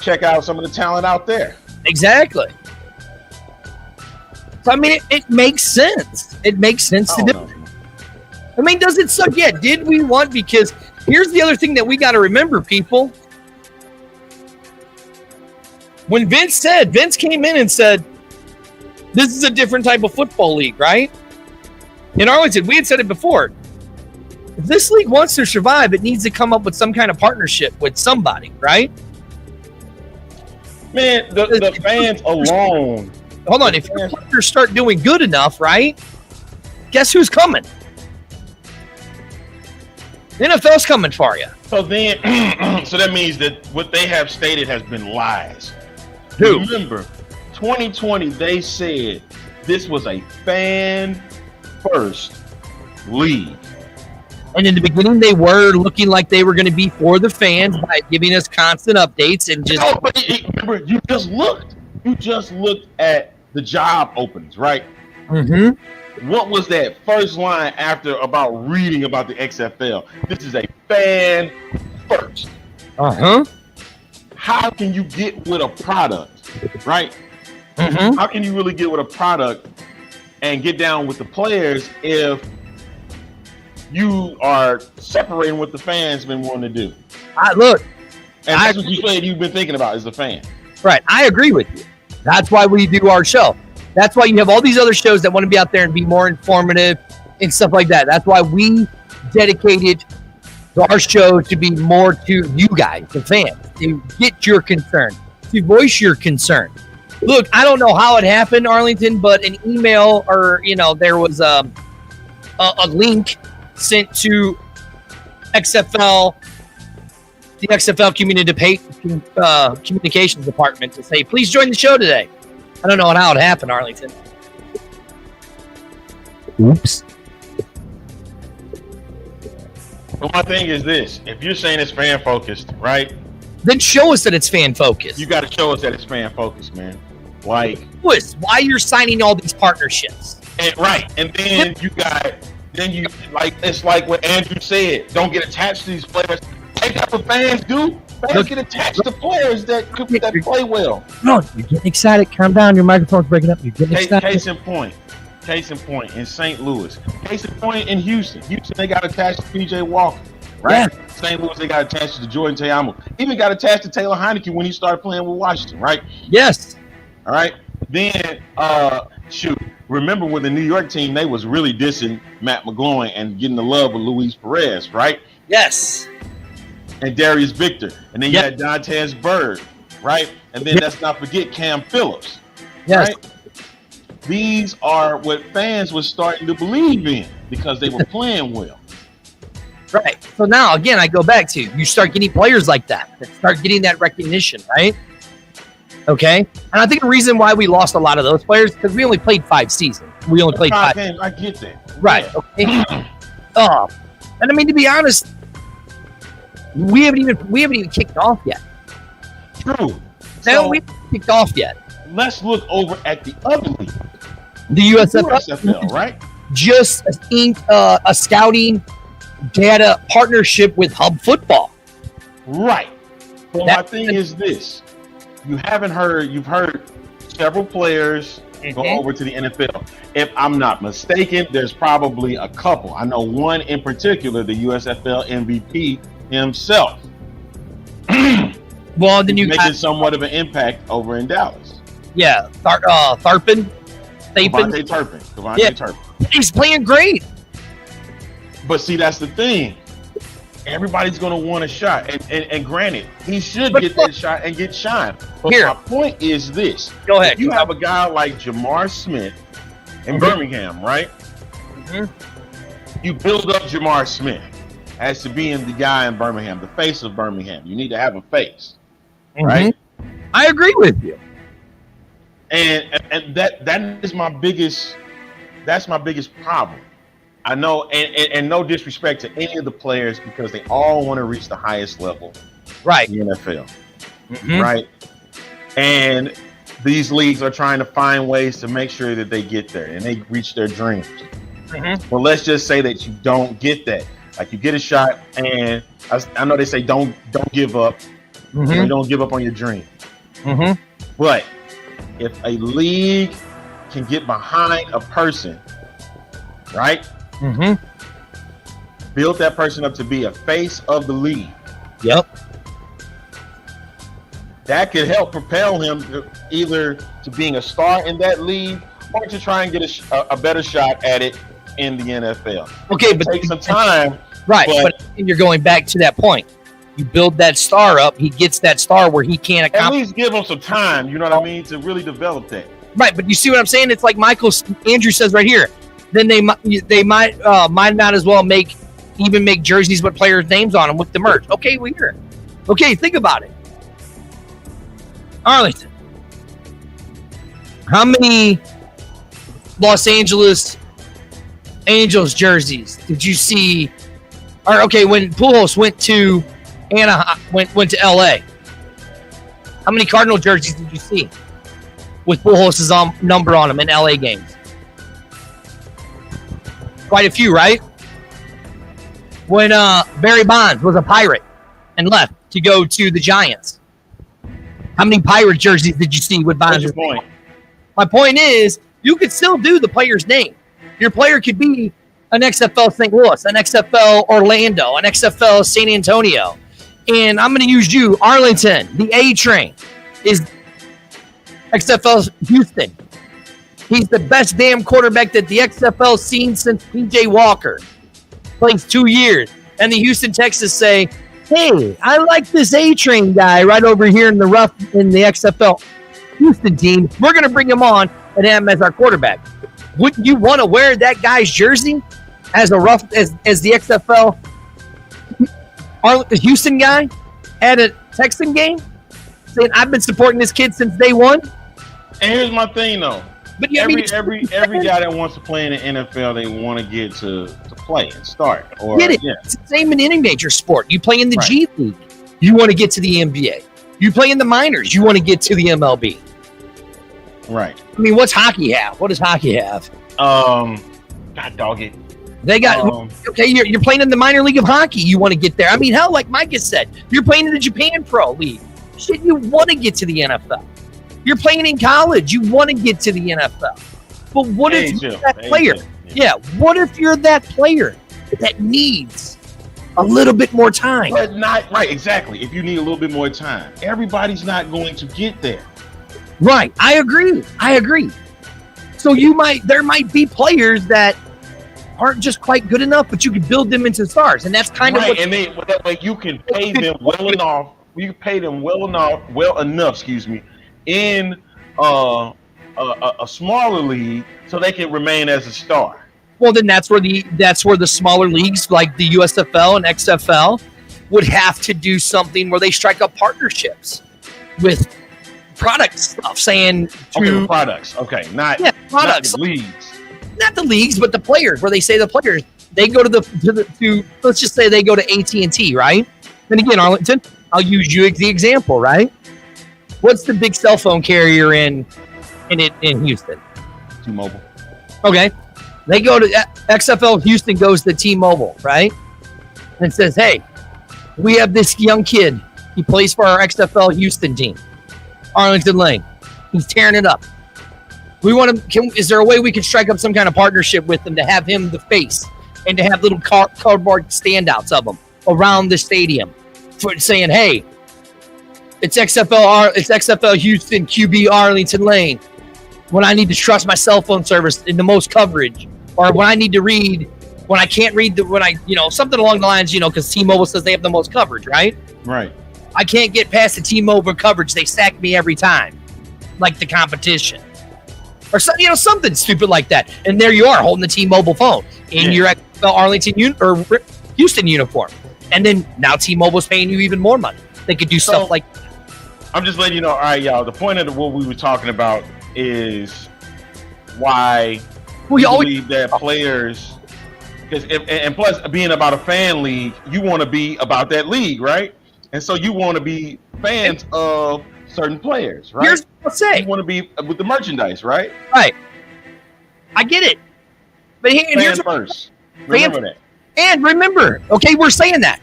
check out some of the talent out there. Exactly. So, I mean, it makes sense. It makes sense to do. I mean, does it suck? Yeah. Did we want? Because here's the other thing that we got to remember, people. When Vince came in and said, this is a different type of football league, right? In Arlington, we had said it before. If this league wants to survive, it needs to come up with some kind of partnership with somebody, right? Man, the fans alone. Hold on. If your players start doing good enough, right? Guess who's coming? The NFL's coming for you. So then, so that means that what they have stated has been lies. Who? Remember, 2020, they said this was a fan-first league. And in the beginning, they were looking like they were going to be for the fans by giving us constant updates and just. Oh, but remember, you just looked at the job openings, right? Mm-hmm. What was that first line after about reading about the XFL? This is a fan first. Uh-huh. How can you get with a product, right? Mm-hmm. How can you really get with a product and get down with the players if you are separating what the fans been wanting to do? Look. And that's what you said you've been thinking about as a fan. Right. I agree with you. That's why we do our show. That's why you have all these other shows that want to be out there and be more informative and stuff like that. That's why we dedicated our show to be more to you guys, the fans, to get your concern, to voice your concern. Look, I don't know how it happened, Arlington, but an email or, there was a link sent to XFL, the XFL communications department to say, please join the show today. I don't know how it happened, Arlington. Oops. But my thing is this: if you're saying it's fan focused, right? Then show us that it's fan focused. You got to show us that it's fan focused, man. Like, why you're signing all these partnerships? Right, and then it's like what Andrew said: don't get attached to these players. Like that's what fans do. Fans get attached to players that play well. No, you're getting excited. Calm down. Your microphone's breaking up. You're getting excited. Case in point in St. Louis. Case in point in Houston. Houston, they got attached to PJ Walker. Right? Yeah. St. Louis, they got attached to Jordan Te'amu. Even got attached to Taylor Heineke when he started playing with Washington, right? Yes. All right. Then, remember when the New York team, they was really dissing Matt McGloin and getting the love with Luis Perez, right? Yes. And Darius Victor. And then you had Dantes Bird, right? And then let's not forget Cam Phillips. Yes. Right? These are what fans were starting to believe in because they were playing well. Right. So now, again, I go back to you start getting players like that start getting that recognition, right? Okay. And I think the reason why we lost a lot of those players because we only played 5 seasons. We only played 5 games. I get that. Right. Yeah. Okay. And I mean, to be honest, we haven't even kicked off yet. True. Now we haven't kicked off yet. Let's look over at the other league. The USFL, right? Just a scouting data partnership with Hub Football. Right. So my thing is this. You've heard several players go over to the NFL. If I'm not mistaken, there's probably a couple. I know one in particular, the USFL MVP himself. Well, then you making somewhat of an impact over in Dallas. Yeah, Tharpin. Devontae Turpin. He's playing great. But see, that's the thing. Everybody's going to want a shot. And granted, he should get that shot and get shine. But my point is this. Go ahead. If you have a guy like Jamar Smith in Birmingham, right? You build up Jamar Smith as to being the guy in Birmingham, the face of Birmingham. You need to have a face, right? I agree with you. And that is my biggest. That's my biggest problem. I know, and no disrespect to any of the players because they all want to reach the highest level, right? In the NFL, right? And these leagues are trying to find ways to make sure that they get there and they reach their dreams. But let's just say that you don't get that. Like you get a shot, and I know they say don't give up. You don't give up on your dream. But if a league can get behind a person, right? Build that person up to be a face of the league. That could help propel him either to being a star in that league or to try and get a better shot at it in the NFL. Okay, but take some time. Right, but you're going back to that point. You build that star up, he gets that star where he can't accomplish. At least give him some time, you know what I mean, to really develop that. Right, but you see what I'm saying? It's like Andrew says right here. Then they might not as well make jerseys with players' names on them with the merch. Okay, okay, think about it. Arlington, how many Los Angeles Angels jerseys did you see? Or okay, when Pujols went to went to LA, how many Cardinal jerseys did you see with Pujols' number on them in LA games? Quite a few, right? When Barry Bonds was a Pirate and left to go to the Giants, how many Pirate jerseys did you see with Bonds? What's your point? My point is, you could still do the player's name. Your player could be an XFL St. Louis, an XFL Orlando, an XFL San Antonio. And I'm going to use you, Arlington. The A train is XFL Houston. He's the best damn quarterback that the XFL's seen since P.J. Walker. Plays 2 years. And the Houston Texans say, hey, I like this A-Train guy right over here in the XFL Houston team. We're going to bring him on and have him as our quarterback. Wouldn't you want to wear that guy's jersey as as the XFL Houston guy at a Texan game? Saying, I've been supporting this kid since day one. And here's my thing, though. But every guy that wants to play in the NFL, they want to get to play and start. Or get it? Yeah. It's the same in any major sport. You play in the G League, you want to get to the NBA. You play in the minors, you want to get to the MLB. Right. I mean, what's hockey have? What does hockey have? God dog it. They got okay. You're playing in the minor league of hockey. You want to get there. I mean, hell, like Mike has said, you're playing in the Japan Pro League. Shit, you want to get to the NFL. You're playing in college. You want to get to the NFL. But what if you're that player? Yeah. What if you're that player that needs a little bit more time? But not right. Exactly. If you need a little bit more time, everybody's not going to get there. Right. I agree. So there might be players that aren't just quite good enough, but you can build them into stars, and that's kind of what. And then that way you can pay them well enough. You can pay them well enough. Excuse me. In a smaller league, so they can remain as a star. Well, then that's where the smaller leagues like the USFL and XFL would have to do something where they strike up partnerships with product stuff, saying products. Okay, not products, not the leagues. Not the leagues, but the players. Where they say the players they go to let's just say they go to AT&T, right? And again, Arlington, I'll use you as the example, right? What's the big cell phone carrier in Houston? T-Mobile. Okay. They go to XFL Houston goes to T-Mobile, right? And says, hey, we have this young kid. He plays for our XFL Houston team, Arlington Lane. He's tearing it up. We want to. Is there a way we can strike up some kind of partnership with him to have him the face and to have little cardboard standouts of him around the stadium for saying, hey, it's XFL Houston QB Arlington Lane. When I need to trust my cell phone service in the most coverage, or when I need to read, when I can't read something along the lines, because T-Mobile says they have the most coverage, right? Right. I can't get past the T-Mobile coverage. They sack me every time, like the competition. Or something stupid like that. And there you are holding the T-Mobile phone in your XFL Arlington or Houston uniform. And then now T-Mobile's paying you even more money. They could do stuff like that. I'm just letting you know, all right, y'all, the point of what we were talking about is why we believe that players, and plus being about a fan league, you want to be about that league, right? And so you want to be fans of certain players, right? Here's what I'll say. You want to be with the merchandise, right? Right. I get it. But here's first. Remember that. And remember, okay, we're saying that.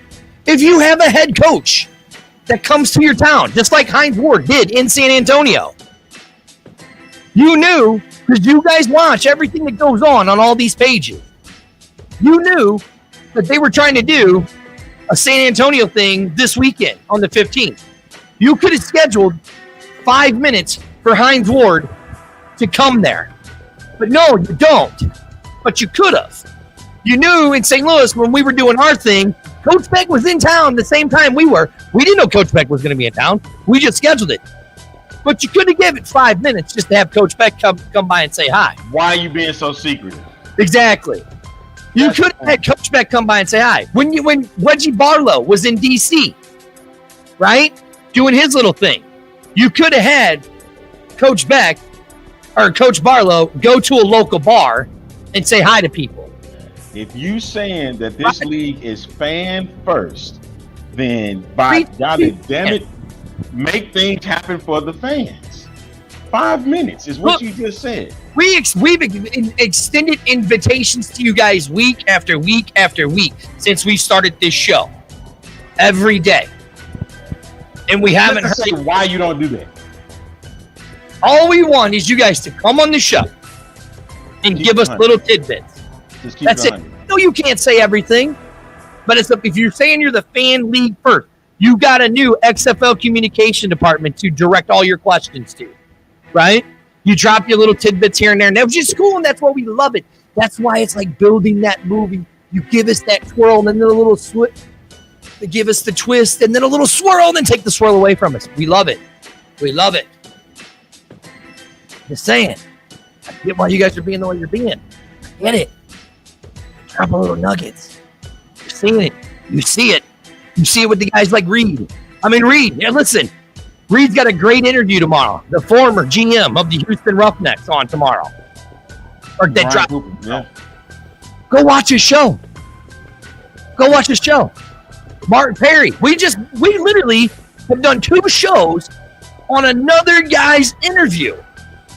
If you have a head coach that comes to your town, just like Hines Ward did in San Antonio, you knew, because you guys watch everything that goes on all these pages, you knew that they were trying to do a San Antonio thing this weekend on the 15th. You could have scheduled 5 minutes for Hines Ward to come there. But no, you don't. But you could have. You knew in St. Louis when we were doing our thing, Coach Beck was in town the same time we were. We didn't know Coach Beck was going to be in town. We just scheduled it. But you could have given it 5 minutes just to have Coach Beck come by and say hi. Why are you being so secretive? Exactly. You could have had Coach Beck come by and say hi. When Reggie Barlow was in D.C., right, doing his little thing, you could have had Coach Beck or Coach Barlow go to a local bar and say hi to people. If you saying that this league is fan first, then by God damn it, make things happen for the fans. 5 minutes is what you just said. We've extended invitations to you guys week after week after week since we started this show. Every day. And we haven't heard say why you don't do that. All we want is you guys to come on the show and give us little tidbits. That's it. No, you can't say everything. But if you're saying you're the fan league first, you got a new XFL communication department to direct all your questions to, right? You drop your little tidbits here and there, and that was just cool, and that's why we love it. That's why it's like building that movie. You give us that twirl, and then a little they give us the twist, and then a little swirl, and then take the swirl away from us. We love it. We love it. Just saying. I get why you guys are being the way you're being. I get it. Drop a little nuggets. You're seeing it. You see it. You see it with the guys like Reed. Reed. Yeah, listen. Reed's got a great interview tomorrow. The former GM of the Houston Roughnecks on tomorrow. Or that drop. Yeah. Go watch his show. Go watch his show. Martin Perry. We literally have done 2 shows on another guy's interview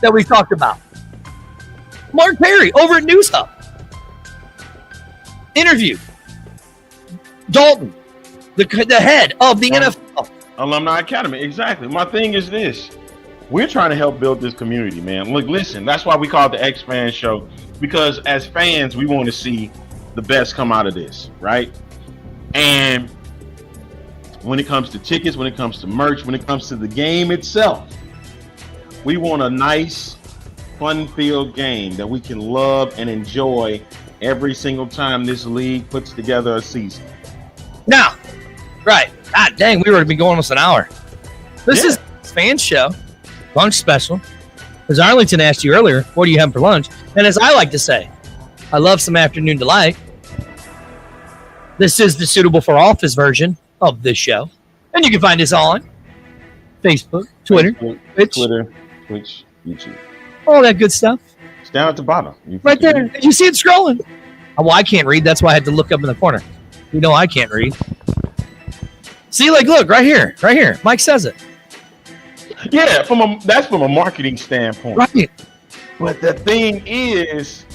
that we talked about. Mark Perry over at News Hub. Interview. Dalton, the head of the NFL. Alumni Academy, exactly. My thing is this. We're trying to help build this community, man. Look, listen, that's why we call it the X-Fan Show, because as fans, we want to see the best come out of this, right? And when it comes to tickets, when it comes to merch, when it comes to the game itself, we want a nice, fun-filled game that we can love and enjoy every single time this league puts together a season. Now, right. God dang, we would have been going almost an hour. This is fan show, lunch special. As Arlington asked you earlier, what do you have for lunch? And as I like to say, I love some afternoon delight. This is the suitable for office version of this show. And you can find us on Facebook, Twitter, Twitch, YouTube. All that good stuff. It's down at the bottom. Right there. Did you see it scrolling? Oh, well, I can't read. That's why I had to look up in the corner. You know I can't read. See, look, right here. Mike says it. Yeah, that's from a marketing standpoint. Right. But the thing is,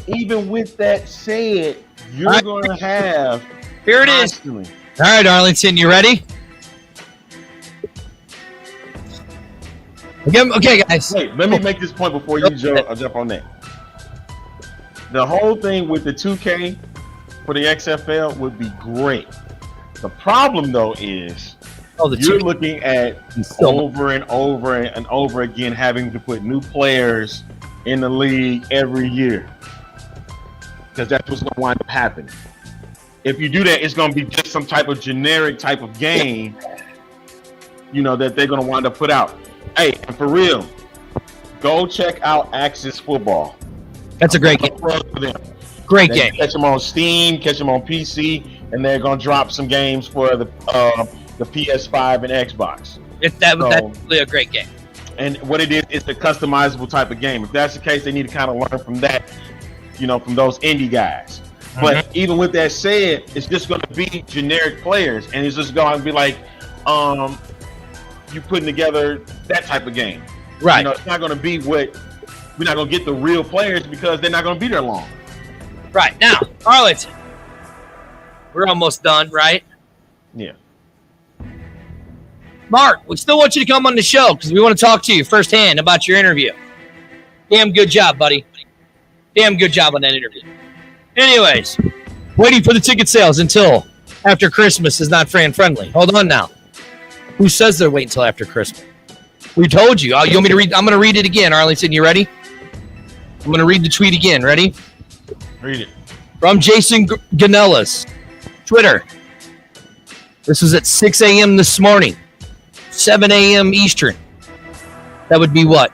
even with that said, you're going to have here it is. All right, Arlington, you ready? Okay, guys. Wait, let me make this point before you jump on that. The whole thing with the 2K for the XFL would be great. The problem, though, is you're looking at over and over again having to put new players in the league every year, because that's what's going to wind up happening. If you do that, it's going to be just some type of generic type of game, that they're going to wind up put out. Hey, and for real, go check out Axis Football. That's a great game. Great game. Catch them on Steam, catch them on PC, and they're going to drop some games for the PS5 and Xbox. That's really a great game. And what it is, it's a customizable type of game. If that's the case, they need to kind of learn from that, from those indie guys. Mm-hmm. But even with that said, it's just going to be generic players, and it's just going to be like you putting together that type of game. Right. It's not going to be we're not going to get the real players because they're not going to be there long. Right. Now, Arlington, we're almost done, right? Yeah. Mark, we still want you to come on the show because we want to talk to you firsthand about your interview. Damn good job, buddy. Damn good job on that interview. Anyways, waiting for the ticket sales until after Christmas is not fan-friendly. Hold on now. Who says they're waiting until after Christmas? We told you. You want me to read? I'm going to read it again, Arlington. You ready? I'm going to read the tweet again. Ready? Read it. From Jason Ganellas, Twitter. This was at 6 a.m. this morning. 7 a.m. Eastern. That would be what?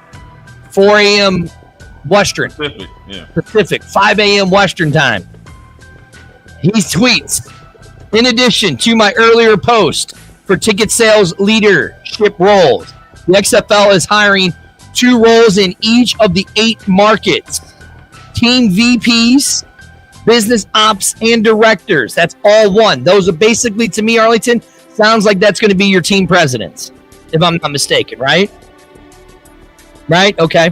4 a.m. Western. Pacific, yeah. Pacific. 5 a.m. Western time. He tweets, in addition to my earlier post for ticket sales leadership roles, the XFL is hiring 2 roles in each of the 8 markets. Team VPs, business ops, and directors. That's all one. Those are basically, to me, Arlington, sounds like that's going to be your team presidents, if I'm not mistaken, right? Right? Okay.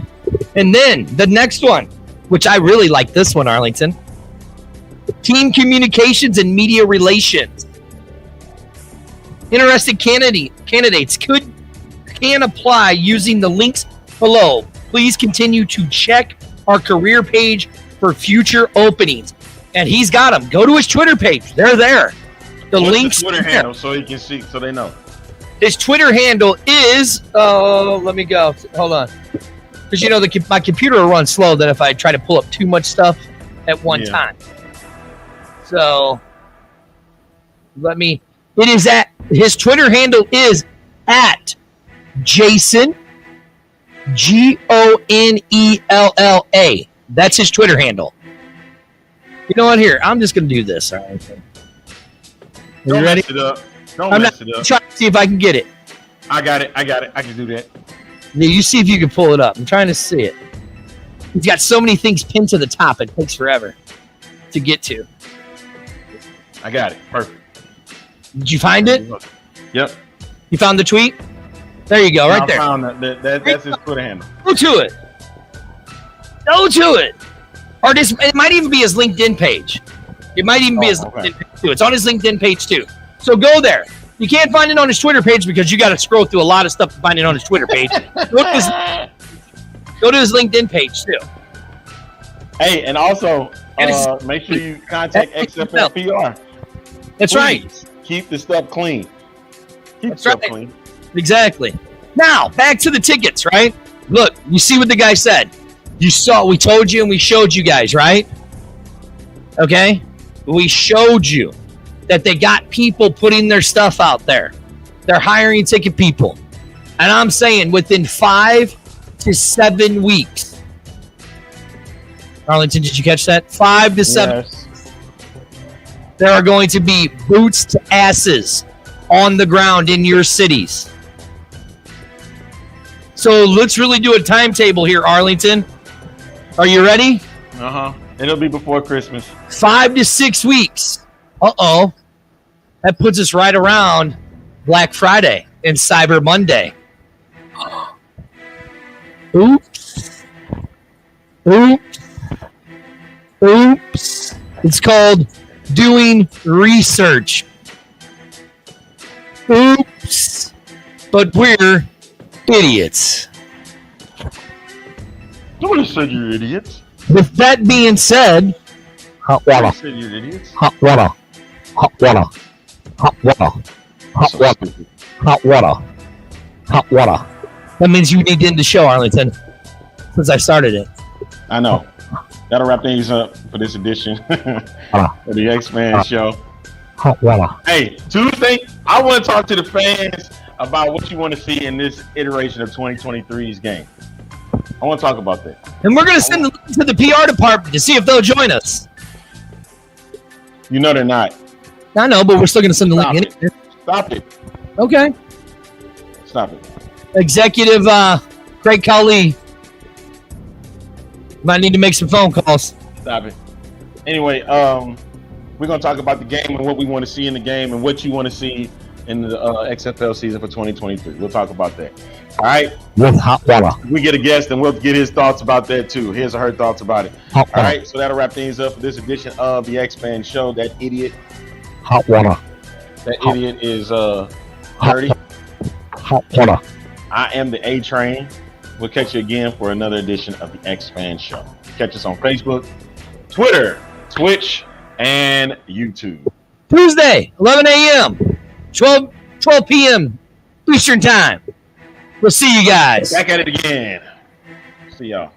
And then the next one, which I really like this one, Arlington. Team communications and media relations. Interested candidates can apply using the links below. Please continue to check our career page for future openings. And he's got them. Go to his Twitter page. They're there. The links. Twitter handle so you can see, so they know. His Twitter handle is. Let me go. Hold on, because my computer will run slow. That if I try to pull up too much stuff at one time. So It is at his Twitter handle is at Jason Gonella. That's his Twitter handle. You know what? Here, I'm just going to do this. All right. You ready? Mess it up. Don't I'm mess it up. trying to see if I can get it. I got it. I can do that. Yeah, you see if you can pull it up. I'm trying to see it. He's got so many things pinned to the top, it takes forever to get to. I got it. Perfect. Did you find it? Yep. You found the tweet? There you go, right there. I found that's his Twitter handle. Go to it. Go to it. Or it might even be his LinkedIn page. It might even be his LinkedIn page too. It's on his LinkedIn page too. So go there. You can't find it on his Twitter page because you got to scroll through a lot of stuff to find it on his Twitter page. Go to his LinkedIn page too. Hey, and also make sure you contact XFL PR. That's right. Keep the stuff clean. Keep the stuff clean. Exactly. Now, back to the tickets, right? Look, you see what the guy said. We told you and we showed you guys, right? Okay? We showed you that they got people putting their stuff out there. They're hiring ticket people. And I'm saying within 5 to 7 weeks. Arlington, did you catch that? 5 to 7 weeks. There are going to be boots to asses on the ground in your cities. So let's really do a timetable here, Arlington. Are you ready? It'll be before Christmas. 5 to 6 weeks. That puts us right around Black Friday and Cyber Monday. Oops. It's called doing research. Oops. But we're idiots. Nobody said you're idiots. With that being said, hot water. Nobody said you're idiots. Hot water. Hot water. Hot water. Hot water. Hot water. Hot water. That means you need to end the show, Arlington, since I started it. I know. That'll wrap things up for this edition of the X-Man Show. Hot water. Hey, Tuesday, I want to talk to the fans about what you want to see in this iteration of 2023's game. I want to talk about that. And we're going to send the link to the PR department to see if they'll join us. You know they're not. I know, but we're still going to send the link in. Stop it. Okay. Stop it. Executive Craig Khali might need to make some phone calls. Stop it. Anyway, we're going to talk about the game and what we want to see in the game and what you want to see in the XFL season for 2023. We'll talk about that. All right? With hot water. We get a guest and we'll get his thoughts about that too. His or her thoughts about it. Hot water. All right? So that'll wrap things up for this edition of the X-Man Show. That idiot. Hot water. That idiot is 30. Hot water. I am the A-Train. We'll catch you again for another edition of the X-Man Show. Catch us on Facebook, Twitter, Twitch, and YouTube. Tuesday, 11 a.m., 12 p.m. Eastern Time. We'll see you guys. Back at it again. See y'all.